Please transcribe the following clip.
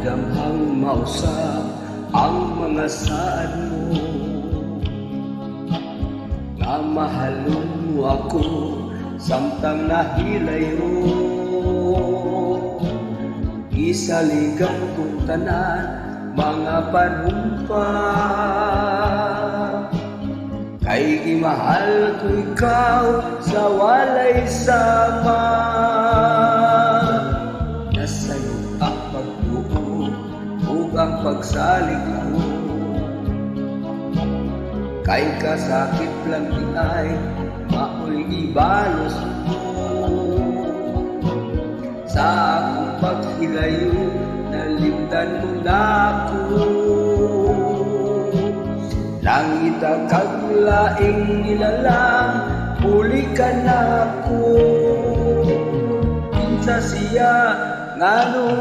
damhang mausap ang mga saad mo, nga mahalon mo ako samtang nahilayo. Isaligan kong tanan mga panumpa, kay gimahal ko ikaw sa walay sama. Nasa'yo ang pagbuo ug ang pagsalig ko, kay kasakit lang di ay maoy ibalos mo. Sa akong paghilayo nalimtan mo na ako, langit ang kaglaing nilalang huli ka na ako. Kinsa siya nga